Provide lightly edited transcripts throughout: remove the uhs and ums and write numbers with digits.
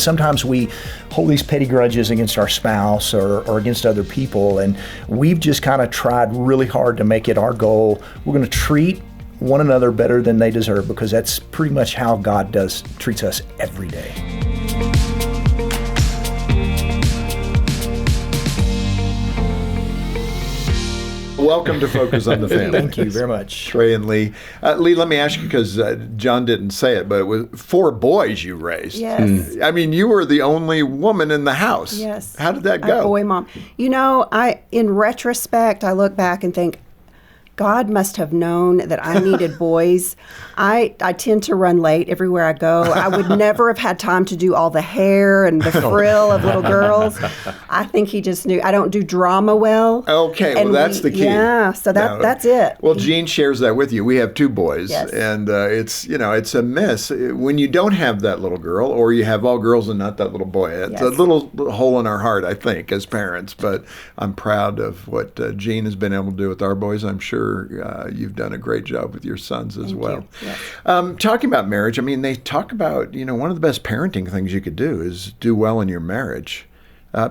And sometimes we hold these petty grudges against our spouse or against other people, and we've just kind of tried really hard to make it our goal. We're going to treat one another better than they deserve, because that's pretty much how God treats us every day. Welcome to Focus on the Family. Thank you very much. Trey and Lee. Lee, let me ask you, because John didn't say it, but it was 4 boys you raised. Yes. I mean, you were the only woman in the house. Yes. How did that go? A boy mom. You know, in retrospect, I look back and think, God must have known that I needed boys. I tend to run late everywhere I go. I would never have had time to do all the hair and the frill of little girls. I think he just knew. I don't do drama well. Okay, well, that's the key. Yeah, so that's it. Well, Gene shares that with you. We have 2 boys, Yes. and it's a miss when you don't have that little girl, or you have all girls and not that little boy. It's Yes. a little hole in our heart, I think, as parents, but I'm proud of what Gene has been able to do with our boys. I'm sure you've done a great job with your sons as Thank well. you. Yes. Talking about marriage, I mean, they talk about, one of the best parenting things you could do is do well in your marriage.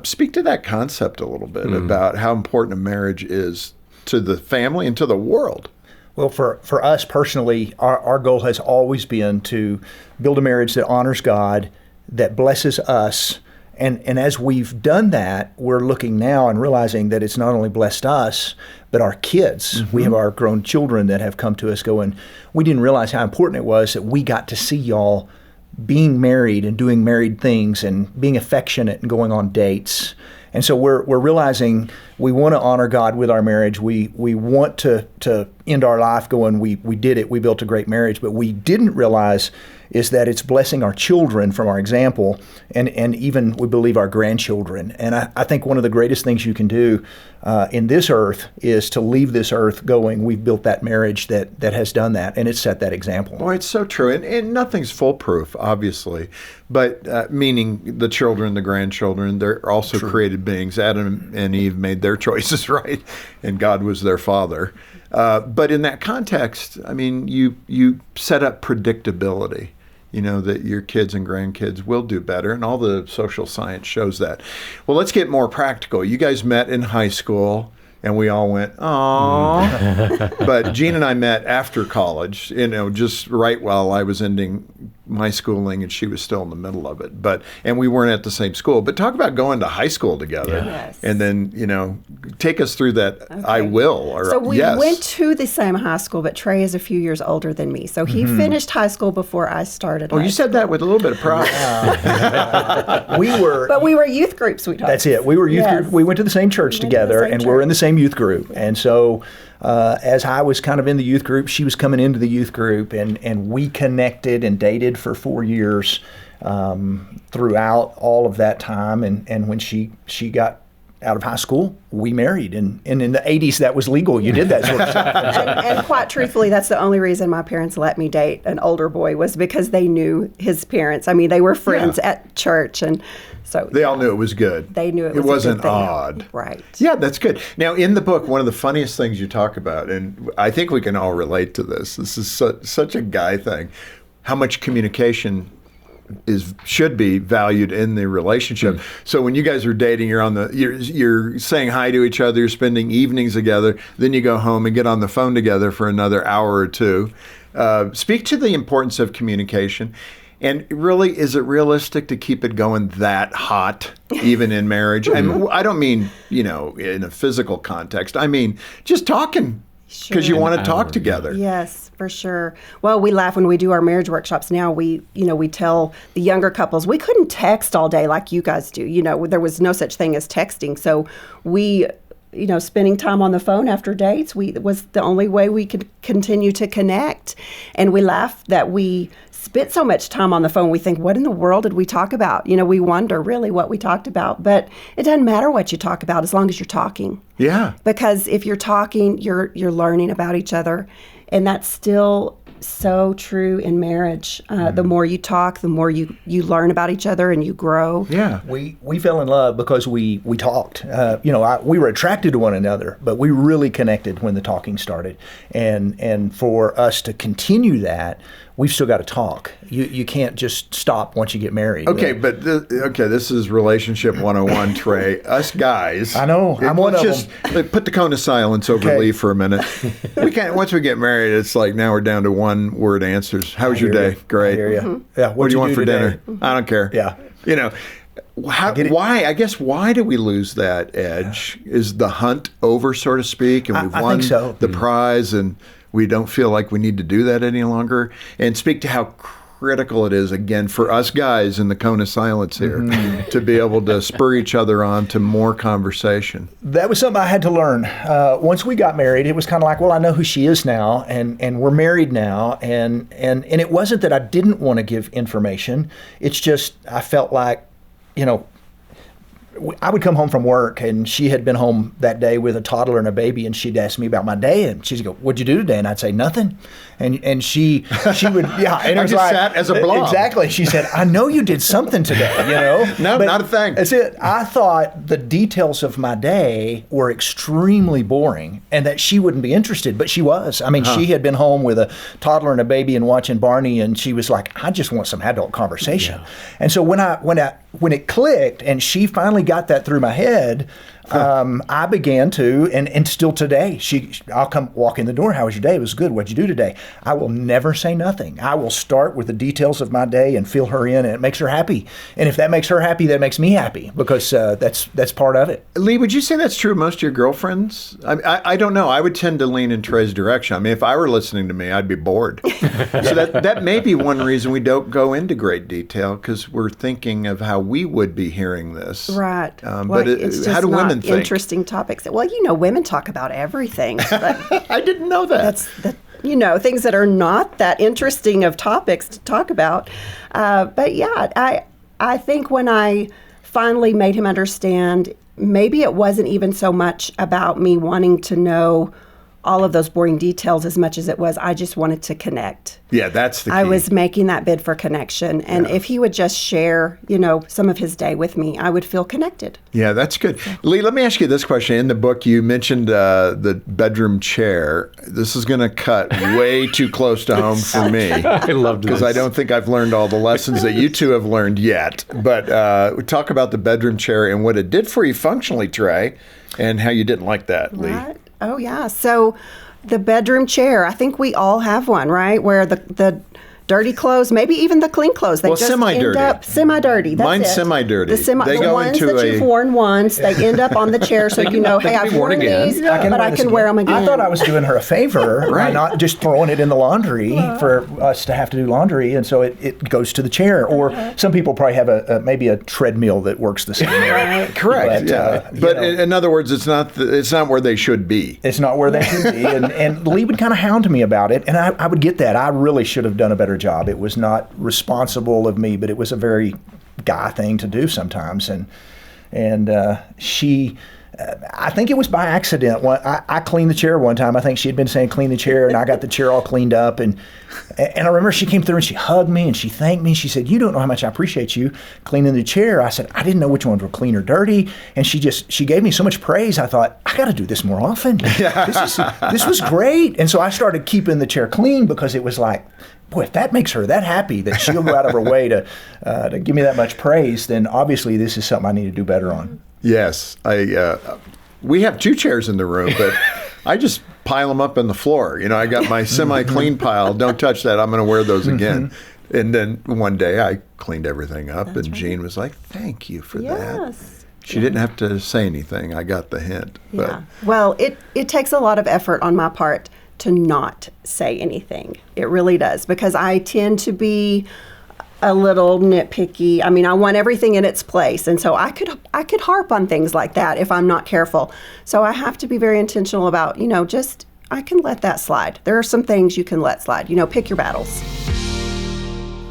Speak to that concept a little bit about how important a marriage is to the family and to the world. Well, for us personally, our goal has always been to build a marriage that honors God, that blesses us. And as we've done that, we're looking now and realizing that it's not only blessed us, but our kids. We have our grown children that have come to us going, we didn't realize how important it was that we got to see y'all being married and doing married things and being affectionate and going on dates. And so we're realizing we want to honor God with our marriage. We want to end our life going, we did it, we built a great marriage, but we didn't realize is that it's blessing our children from our example, and even, we believe, our grandchildren. And I think one of the greatest things you can do in this earth is to leave this earth going, we've built that marriage that has done that, and it's set that example. Boy, it's so true. And nothing's foolproof, obviously, but meaning the children, the grandchildren, they're also created beings. Adam and Eve made their choices, right? And God was their father. But in that context, I mean, you set up predictability. That your kids and grandkids will do better, and all the social science shows that. Well, let's get more practical. You guys met in high school, and we all went, "Aww." But Gene and I met after college, just right while I was ending my schooling, and she was still in the middle of it. And we weren't at the same school. But talk about going to high school together. Yes. And then, take us through that. Okay. I will. So we went to the same high school, but Trey is a few years older than me. So he finished high school before I started. You said that with a little bit of pride. But we were youth group, sweetheart. That's it. We were youth group. We went to the same church together, and we're in the same youth group. And so as I was kind of in the youth group, she was coming into the youth group, and we connected and dated for 4 years throughout all of that time. And when she got out of high school, we married. And in the 80s, that was legal. You did that sort of stuff. And quite truthfully, that's the only reason my parents let me date an older boy, was because they knew his parents. I mean, they were friends at church, and so they all knew it was good. They knew it wasn't odd. Right. Yeah, that's good. Now, in the book, one of the funniest things you talk about, and I think we can all relate to this. This is such a guy thing. How much communication should be valued in the relationship. So when you guys are dating, you're saying hi to each other, you're spending evenings together, then you go home and get on the phone together for another hour or two. Speak to the importance of communication. And really, is it realistic to keep it going that hot, even in marriage? And I don't mean, in a physical context. I mean, just talking. Because you want to talk together. Yes, for sure. Well, we laugh when we do our marriage workshops now. We tell the younger couples, we couldn't text all day like you guys do. There was no such thing as texting. So we, spending time on the phone after dates, was the only way we could continue to connect. And we laugh that we spent so much time on the phone. We think, what in the world did we talk about? We wonder really what we talked about. But it doesn't matter what you talk about as long as you're talking. Yeah. Because if you're talking, you're learning about each other. And that's still so true in marriage. The more you talk, the more you learn about each other and you grow. Yeah. We fell in love because we talked. We were attracted to one another, but we really connected when the talking started. And for us to continue that, we've still got to talk. You can't just stop once you get married. Okay, but this is relationship 101, Trey. Us guys. I know. I'm one of them. Put the cone of silence over Lee for a minute. We can't. Once we get married, it's like now we're down to one word answers. How was your day? Great. I hear you. Mm-hmm. Yeah. What do you want for dinner? I don't care. Yeah. You know. Why? I guess why do we lose that edge? Is the hunt over, so to speak, and we've I won think so. the prize, and we don't feel like we need to do that any longer? And speak to how critical it is, again, for us guys in the cone of silence here to be able to spur each other on to more conversation. That was something I had to learn. Once we got married, it was kind of like, well, I know who she is now, and we're married now, and it wasn't that I didn't want to give information. It's just I felt like, I would come home from work, and she had been home that day with a toddler and a baby, and she'd ask me about my day, and she'd go, "What'd you do today?" And I'd say, "Nothing." And she would, yeah. And it was just like, sat as a blob. Exactly. She said, "I know you did something today, No, But not a thing. That's it. I thought the details of my day were extremely boring, and that she wouldn't be interested, but she was. I mean, she had been home with a toddler and a baby and watching Barney, and she was like, "I just want some adult conversation." Yeah. And so when it clicked, and she finally got that through my head, I began to, and still today, I'll come walk in the door. "How was your day?" "It was good." "What'd you do today?" I will never say nothing. I will start with the details of my day and fill her in, and it makes her happy. And if that makes her happy, that makes me happy, because that's part of it. Lee, would you say that's true of most of your girlfriends? I don't know. I would tend to lean in Trey's direction. I mean, if I were listening to me, I'd be bored. So that may be one reason we don't go into great detail, because we're thinking of how we would be hearing this. Right. But it's just how do not women think? Interesting topics. Well, women talk about everything. But I didn't know that. That's things that are not that interesting of topics to talk about. But yeah, I think when I finally made him understand, maybe it wasn't even so much about me wanting to know all of those boring details as much as it was I just wanted to connect. Yeah, that's the key. I was making that bid for connection. And if he would just share, some of his day with me, I would feel connected. Yeah, that's good. Lee, let me ask you this question. In the book, you mentioned the bedroom chair. This is going to cut way too close to home for me. I loved this. Because I don't think I've learned all the lessons that you two have learned yet. But we talk about the bedroom chair and what it did for you functionally, Trey, and how you didn't like that, Lee. Right. Oh, yeah. So the bedroom chair, I think we all have one, right? Where the dirty clothes, maybe even the clean clothes, they just semi-dirty. end up semi-dirty. That's Mine's it. semi-dirty. The They go ones into that you've worn once, they end up on the chair, so They can I've be worn worn again. these, but I can wear them again. I thought I was doing her a favor by not just throwing it in the laundry for us to have to do laundry, and so it goes to the chair. Or some people probably have maybe a treadmill that works the same way. Right. Correct. But in other words, it's not where they should be. It's not where they should be. And Lee would kind of hound me about it, and I would get that. I really should have done a better job. It was not responsible of me, but it was a very guy thing to do sometimes. And she, I think it was by accident. I cleaned the chair one time. I think she had been saying clean the chair, and I got the chair all cleaned up. And I remember she came through and she hugged me and she thanked me. She said, "You don't know how much I appreciate you cleaning the chair." I said, "I didn't know which ones were clean or dirty." And she gave me so much praise. I thought, I got to do this more often. This was great. And so I started keeping the chair clean, because it was like, boy, if that makes her that happy that she'll go out of her way to give me that much praise, then obviously this is something I need to do better on. Yes, we have two chairs in the room, but I just pile them up on the floor. I got my semi-clean pile. Don't touch that. I'm going to wear those again. And then one day I cleaned everything up, and right. Jean was like, "Thank you for that." She didn't have to say anything. I got the hint. But. Yeah. Well, it takes a lot of effort on my part to not say anything. It really does, because I tend to be a little nitpicky. I mean, I want everything in its place, and so I could harp on things like that if I'm not careful. So I have to be very intentional about, just I can let that slide. There are some things you can let slide. Pick your battles.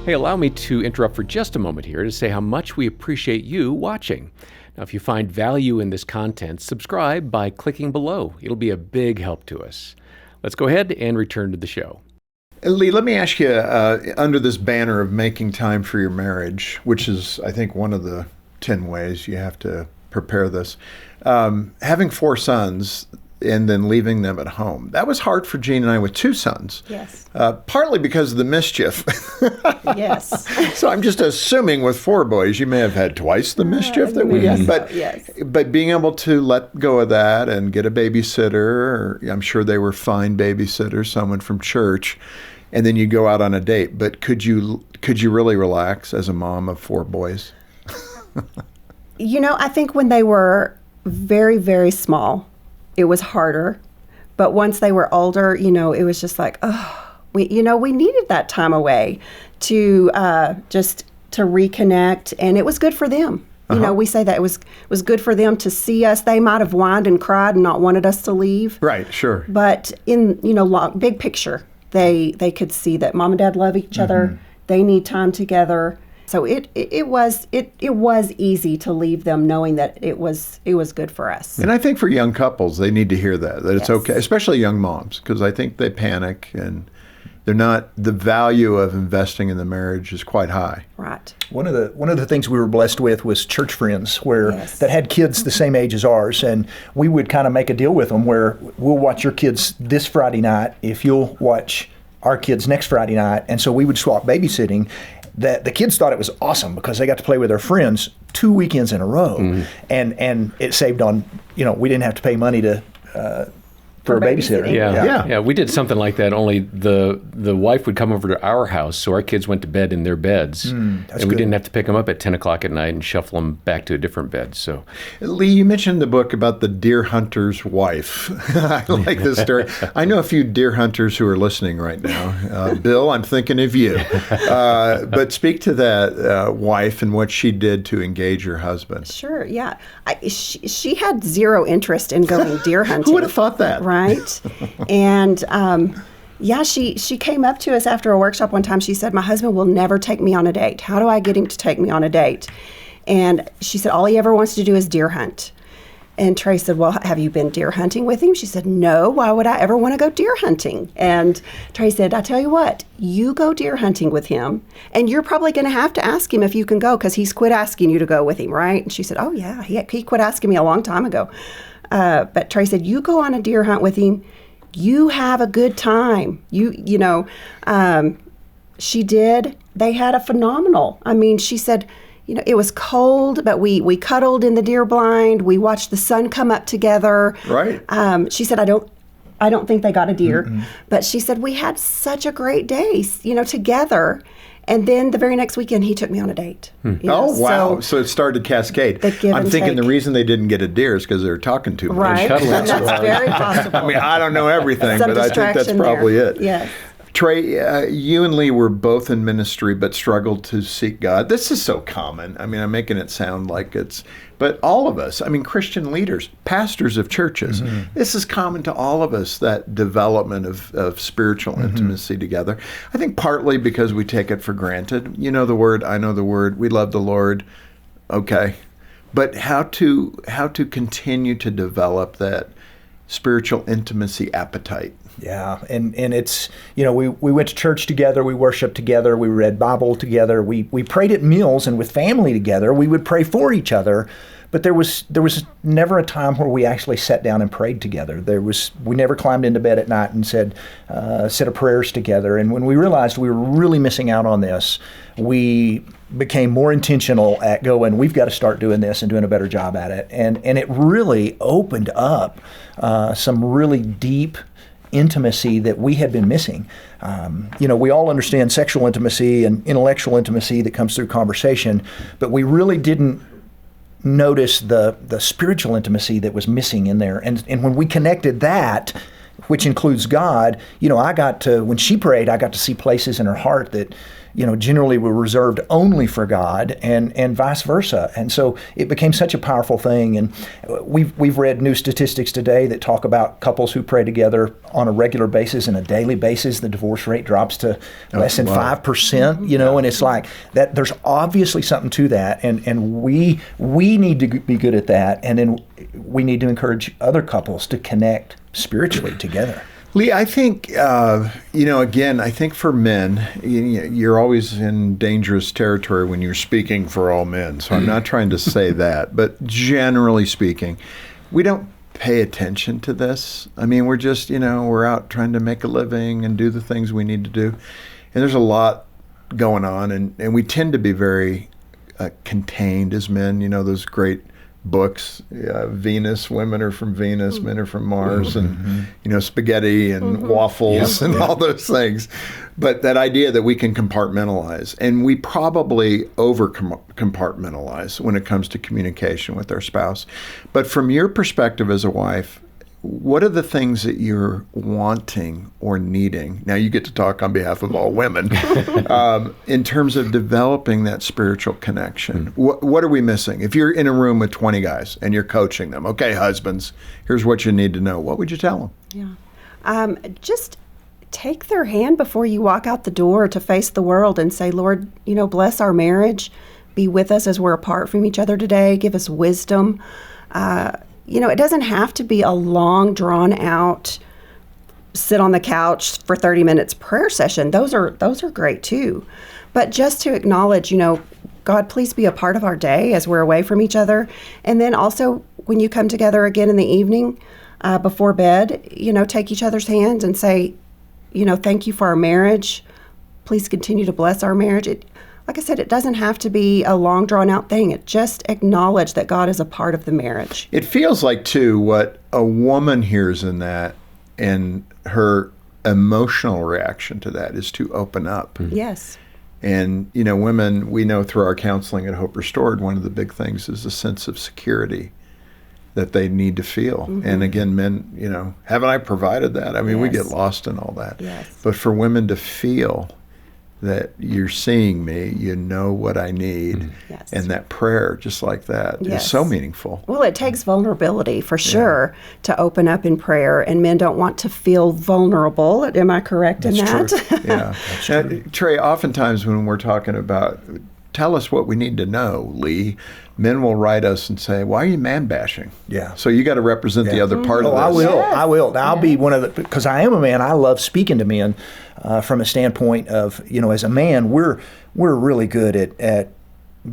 Hey, allow me to interrupt for just a moment here to say how much we appreciate you watching. Now, if you find value in this content, subscribe by clicking below. It'll be a big help to us. Let's go ahead and return to the show. Lee, let me ask you, under this banner of making time for your marriage, which is, I think, one of the 10 ways you have to prepare this, having 4 sons, and then leaving them at home. That was hard for Jean and I with 2 sons. Yes. Partly because of the mischief. Yes. So I'm just assuming with 4 boys, you may have had twice the mischief that we had. But, yes. but being able to let go of that and get a babysitter, or I'm sure they were fine babysitters, someone from church, and then you go out on a date. But could you really relax as a mom of 4 boys? I think when they were very, very small, it was harder. But once they were older, it was just like, we needed that time away to just to reconnect, and it was good for them. We say that it was good for them to see us. They might have whined and cried and not wanted us to leave. Right, sure. But in big picture, they could see that mom and dad love each other. They need time together. So it was easy to leave them knowing that it was good for us. And I think for young couples, they need to hear that it's Yes. okay, especially young moms, because I think they panic and they're not, the value of investing in the marriage is quite high. Right. One of the things we were blessed with was church friends Yes. that had kids the same age as ours, and we would kind of make a deal with them where we'll watch your kids this Friday night if you'll watch our kids next Friday night, and so we would swap babysitting. That the kids thought it was awesome because they got to play with their friends 2 weekends in a row, and it saved on we didn't have to pay money to for a babysitter. babysitting. Yeah. We did something like that. Only the wife would come over to our house, so our kids went to bed in their beds, and we good. didn't have to pick them up at 10 o'clock at night and shuffle them back to a different bed. So, Lee, you mentioned the book about the deer hunter's wife. I like this story. I know a few deer hunters who are listening right now. Bill, I'm thinking of you. But speak to that wife and what she did to engage her husband. Sure, yeah. She had zero interest in going deer hunting. Who would have thought that? Right? And she came up to us after a workshop one time. She said, my husband will never take me on a date. How do I get him to take me on a date? And she said, all he ever wants to do is deer hunt. And Trey said, well, have you been deer hunting with him? She said, no, why would I ever want to go deer hunting? And Trey said, I tell you what, you go deer hunting with him, and you're probably going to have to ask him if you can go because he's quit asking you to go with him, right? And she said, oh, yeah, he quit asking me a long time ago. But Trey said, you go on a deer hunt with him, you have a good time. She did. They had a phenomenal. I mean, she said, it was cold, but we cuddled in the deer blind. We watched the sun come up together. Right. She said, I don't think they got a deer, but she said we had such a great day, together. And then the very next weekend, he took me on a date. Oh, wow. So it started cascade. The give I'm and thinking take. the reason they didn't get a deer is because they were talking too much. Right. cuddling. That's very possible. I mean, I don't know everything, Some but I think that's distraction probably there. it. Yes. Trey, you and Lee were both in ministry but struggled to seek God. This is so common. I mean, I'm making it sound like but all of us, Christian leaders, pastors of churches, this is common to all of us, that development of spiritual intimacy together. I think partly because we take it for granted. You know the word, I know the word, we love the Lord. Okay. But how to continue to develop that spiritual intimacy appetite. Yeah, and it's, we went to church together, we worshiped together, we read Bible together, we prayed at meals and with family together. We would pray for each other, but there was never a time where we actually sat down and prayed together. We never climbed into bed at night and said of prayers together. And when we realized we were really missing out on this, we became more intentional at going, we've got to start doing this and doing a better job at it. And it really opened up some really deep intimacy that we had been missing. We all understand sexual intimacy and intellectual intimacy that comes through conversation, but we really didn't notice the spiritual intimacy that was missing in there. And when we connected that, which includes God, when she prayed, I got to see places in her heart that generally were reserved only for God, and vice versa. And so it became such a powerful thing. And we've read new statistics today that talk about couples who pray together on a regular basis and a daily basis, the divorce rate drops to less than 5%, and it's like that there's obviously something to that. And we need to be good at that. And then we need to encourage other couples to connect spiritually together. Lee, I think, again, I think for men, you're always in dangerous territory when you're speaking for all men. So I'm not trying to say that. But generally speaking, we don't pay attention to this. I mean, we're just, we're out trying to make a living and do the things we need to do. And there's a lot going on, and we tend to be very contained as men. Those great books, Venus, women are from Venus, men are from Mars, and spaghetti and waffles and all those things. But that idea that we can compartmentalize, and we probably over compartmentalize when it comes to communication with our spouse. But from your perspective as a wife, what are the things that you're wanting or needing? Now you get to talk on behalf of all women in terms of developing that spiritual connection. What are we missing? If you're in a room with 20 guys and you're coaching them, okay, husbands, here's what you need to know. What would you tell them? Yeah. Just take their hand before you walk out the door to face the world and say, Lord, bless our marriage. Be with us as we're apart from each other today. Give us wisdom. It doesn't have to be a long, drawn-out, sit on the couch for 30 minutes prayer session. Those are great too. But just to acknowledge, God, please be a part of our day as we're away from each other. And then also, when you come together again in the evening before bed, take each other's hands and say, thank you for our marriage. Please continue to bless our marriage. Like I said, it doesn't have to be a long, drawn-out thing. It just acknowledge that God is a part of the marriage. It feels like, too, what a woman hears in that and her emotional reaction to that is to open up. Yes. And, women, we know through our counseling at Hope Restored, one of the big things is a sense of security that they need to feel. And again, men, haven't I provided that? I mean, we get lost in all that. Yes. But for women to feel that you're seeing me, you know what I need, Yes. and that prayer, just like that, is so meaningful. Well, it takes vulnerability for sure to open up in prayer, and men don't want to feel vulnerable. Am I correct in that? True. Yeah. Now, Trey, oftentimes when we're talking about, tell us what we need to know, Lee, men will write us and say, why are you man bashing? Yeah. So you got to represent the other part of this. I will. Yes. I will. Now, I'll be one of the, because I am a man. I love speaking to men from a standpoint of, as a man, we're really good at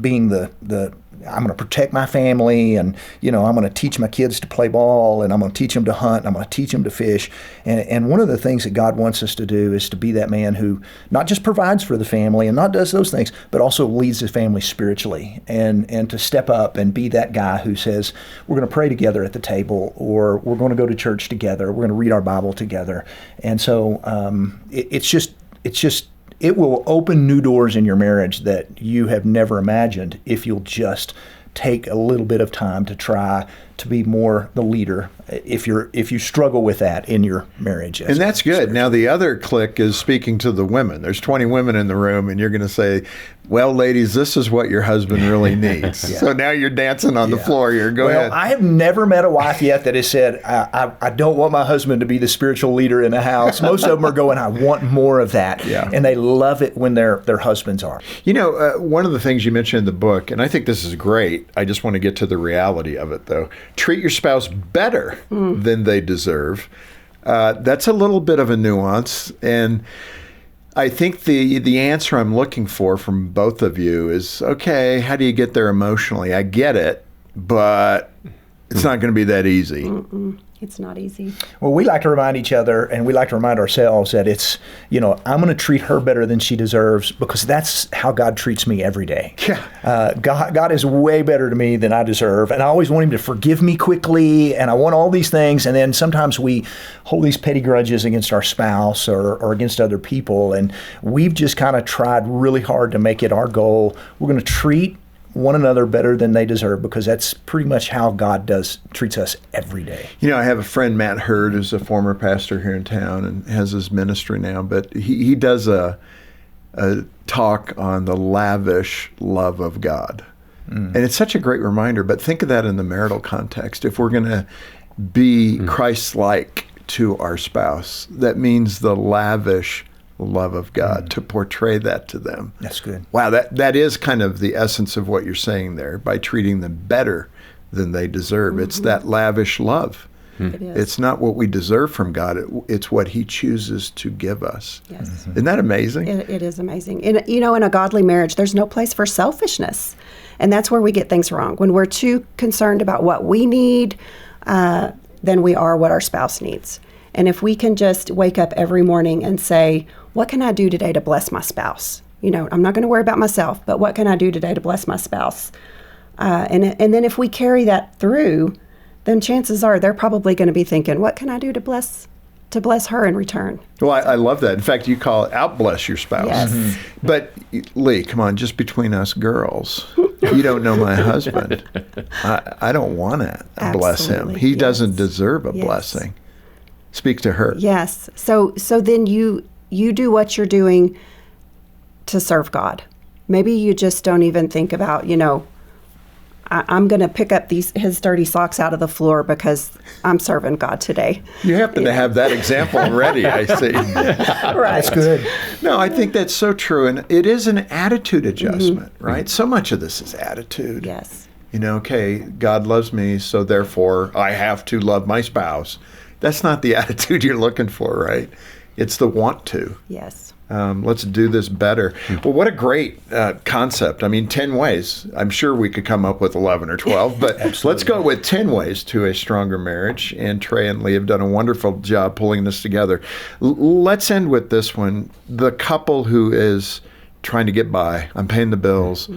being the I'm going to protect my family, and I'm going to teach my kids to play ball, and I'm going to teach them to hunt, and I'm going to teach them to fish. And one of the things that God wants us to do is to be that man who not just provides for the family and not does those things, but also leads the family spiritually, and to step up and be that guy who says, we're going to pray together at the table, or we're going to go to church together, we're going to read our Bible together. And so it will open new doors in your marriage that you have never imagined if you'll just take a little bit of time to try to be more the leader if you struggle with that in your marriage. And that's good. Now, the other clique is speaking to the women. There's 20 women in the room, and you're going to say, well, ladies, this is what your husband really needs. So now you're dancing on the floor here. Go ahead. I have never met a wife yet that has said, I don't want my husband to be the spiritual leader in the house. Most of them are going, I want more of that. Yeah. And they love it when their husbands are. One of the things you mentioned in the book, and I think this is great, I just want to get to the reality of it, though. Treat your spouse better than they deserve. That's a little bit of a nuance, and I think the answer I'm looking for from both of you is, okay, how do you get there emotionally? I get it, but it's not going to be that easy. It's not easy. Well, we like to remind each other, and we like to remind ourselves that it's, I'm going to treat her better than she deserves, because that's how God treats me every day. Yeah. God is way better to me than I deserve, and I always want him to forgive me quickly, and I want all these things, and then sometimes we hold these petty grudges against our spouse or against other people, and we've just kind of tried really hard to make it our goal. We're going to treat one another better than they deserve, because that's pretty much how God treats us every day. I have a friend, Matt Hurd, who's a former pastor here in town and has his ministry now, but he does a talk on the lavish love of God. And it's such a great reminder, but think of that in the marital context. If we're going to be Christ-like to our spouse, that means the lavish love of God, to portray that to them. That's good. Wow, that is kind of the essence of what you're saying there, by treating them better than they deserve. It's that lavish love. It is. It's not what we deserve from God. It's what he chooses to give us. Yes. Isn't that amazing? It is amazing. In a godly marriage, there's no place for selfishness. And that's where we get things wrong. When we're too concerned about what we need, than we are what our spouse needs. And if we can just wake up every morning and say, what can I do today to bless my spouse? I'm not going to worry about myself, but what can I do today to bless my spouse? And then if we carry that through, then chances are they're probably going to be thinking, what can I do to bless her in return? Well, I love that. In fact, you call it outbless your spouse. Yes. But Lee, come on, just between us girls, you don't know my husband. I don't want to bless him. Absolutely, He yes. doesn't deserve a Yes. blessing. Speak to her. Yes. So then you do what you're doing to serve God. Maybe you just don't even think about, I'm going to pick up his dirty socks out of the floor because I'm serving God today. You happen to have that example already, I see. Right. That's good. No, I think that's so true. And it is an attitude adjustment, right? So much of this is attitude. Yes. Okay, God loves me, so therefore I have to love my spouse. That's not the attitude you're looking for, right? It's the want to. Yes. Let's do this better. Well, what a great concept. 10 ways. I'm sure we could come up with 11 or 12, but let's go with 10 ways to a stronger marriage. And Trey and Lee have done a wonderful job pulling this together. Let's end with this one. The couple who is trying to get by. I'm paying the bills.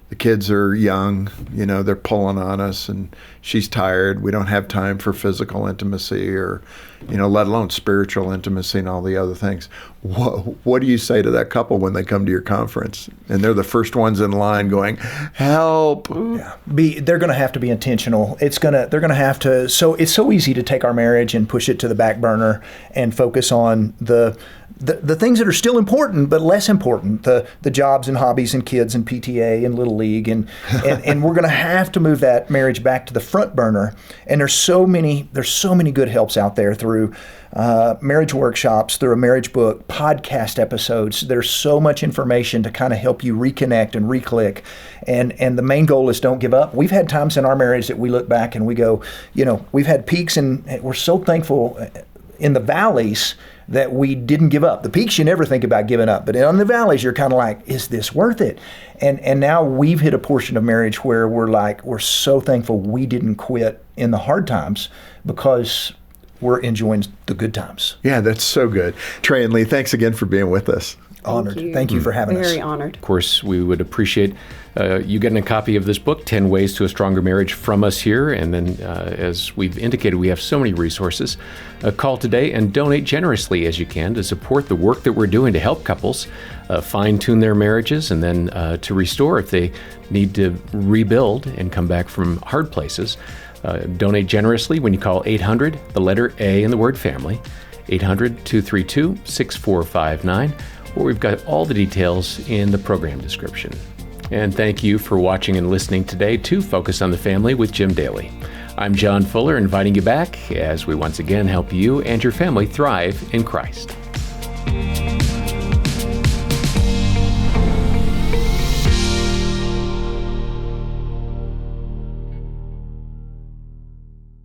The kids are young, they're pulling on us, and she's tired. We don't have time for physical intimacy or, let alone spiritual intimacy and all the other things. What do you say to that couple when they come to your conference and they're the first ones in line going, help? Yeah. They're going to have to be intentional. They're going to have to. So it's so easy to take our marriage and push it to the back burner and focus on the things that are still important but less important, the jobs and hobbies and kids and PTA and Little League, and we're going to have to move that marriage back to the front burner. And there's so many good helps out there through marriage workshops, through a marriage book, podcast episodes. There's so much information to kind of help you reconnect and reclick. And the main goal is don't give up. We've had times in our marriage that we look back and we go, we've had peaks, and we're so thankful in the valleys that we didn't give up. The peaks, you never think about giving up, but on the valleys, you're kind of like, is this worth it? And now we've hit a portion of marriage where we're so thankful we didn't quit in the hard times because we're enjoying the good times. Yeah, that's so good. Trey and Lee, thanks again for being with us. Honored. Thank you for having us. Very honored. Of course, we would appreciate you getting a copy of this book, 10 Ways to a Stronger Marriage, from us here. And then, as we've indicated, we have so many resources. Call today and donate generously as you can to support the work that we're doing to help couples fine-tune their marriages and then to restore if they need to rebuild and come back from hard places. Donate generously when you call 800, the letter A in the word family, 800-232-6459. where we've got all the details in the program description. And thank you for watching and listening today to Focus on the Family with Jim Daly. I'm John Fuller, inviting you back as we once again help you and your family thrive in Christ.